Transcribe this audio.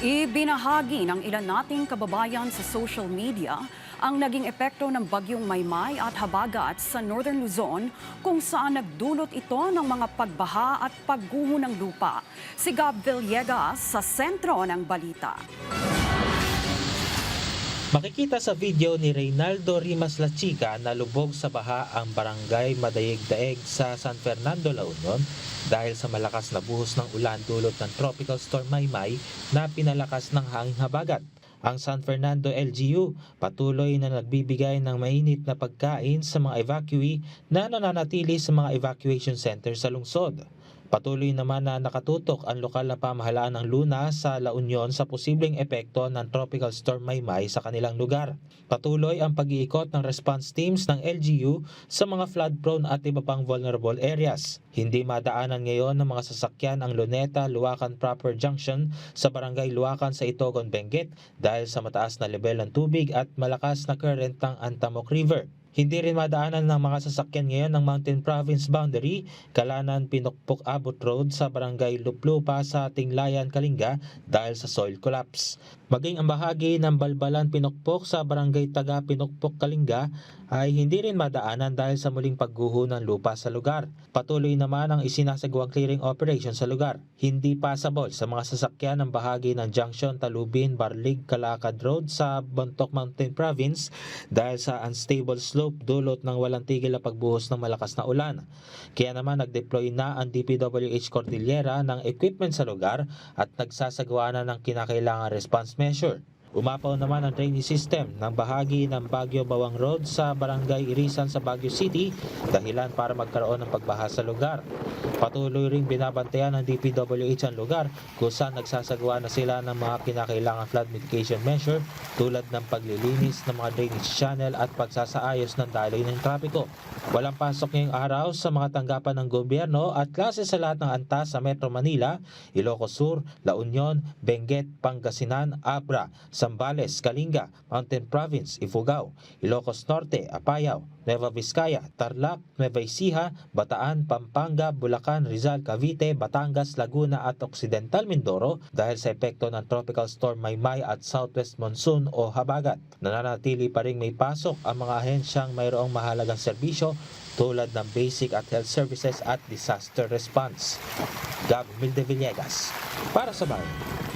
Ibinahagi ng ilan nating kababayan sa social media ang naging epekto ng bagyong Maymay at Habagat sa Northern Luzon kung saan nagdulot ito ng mga pagbaha at pagguho ng lupa. Si Gab Villegas sa sentro ng balita. Makikita sa video ni Reynaldo Rimas La Chica na lubog sa baha ang barangay Madayeg-Daeg sa San Fernando, La Union dahil sa malakas na buhos ng ulan dulot ng Tropical Storm Maymay na pinalakas ng hanging habagat. Ang San Fernando LGU patuloy na nagbibigay ng mainit na pagkain sa mga evacuee na nananatili sa mga evacuation center sa lungsod. Patuloy naman na nakatutok ang lokal na pamahalaan ng Luna sa La Union sa posibleng epekto ng Tropical Storm Maymay sa kanilang lugar. Patuloy ang pag-iikot ng response teams ng LGU sa mga flood-prone at iba pang vulnerable areas. Hindi madaanan ngayon ng mga sasakyan ang Luneta-Luacan Proper Junction sa Barangay Luacan sa Itogon, Benguet dahil sa mataas na level ng tubig at malakas na current ng Antamok River. Hindi rin madaanan ng mga sasakyan ngayon ng Mountain Province boundary, Kalanan Pinukpok Abot Road sa Barangay Luplupa sa Tinglayan, Kalinga dahil sa soil collapse. Maging ang bahagi ng Balbalan Pinukpok sa Barangay Taga Pinukpok, Kalinga ay hindi rin madaanan dahil sa muling pagguho ng lupa sa lugar. Patuloy naman ang isinasagawang clearing operation sa lugar. Hindi passable sa mga sasakyan ng bahagi ng Junction Talubin Barlig Calacad Road sa Bontoc Mountain Province dahil sa unstable slope dulot ng walang tigil na pagbuhos ng malakas na ulan. Kaya naman nag-deploy na ang DPWH Cordillera ng equipment sa lugar at nagsasagawa na ng kinakailangan response measure. Umapaw naman ang drainage system ng bahagi ng Baguio Bawang Road sa Barangay Irisan sa Baguio City dahilan para magkaroon ng pagbaha sa lugar. Patuloy ring binabantayan ng DPWH ang lugar kung saan nagsasagawa na sila ng mga kinakailangan flood mitigation measure tulad ng paglilinis ng mga drainage channel at pagsasaayos ng daloy ng trapiko. Walang pasok ngayong araw sa mga tanggapan ng gobyerno at klase sa lahat ng antas sa Metro Manila, Ilocos Sur, La Union, Benguet, Pangasinan, Abra, Zambales, Kalinga, Mountain Province, Ifugao, Ilocos Norte, Apayao, Nueva Vizcaya, Tarlac, Nueva Ecija, Bataan, Pampanga, Bulacan, Rizal, Cavite, Batangas, Laguna at Occidental Mindoro dahil sa epekto ng Tropical Storm Maymay at Southwest Monsoon o Habagat. Nananatili pa rin may pasok ang mga ahensyang mayroong mahalagang serbisyo tulad ng basic at health services at disaster response. Gab Villegas para sa Bayan.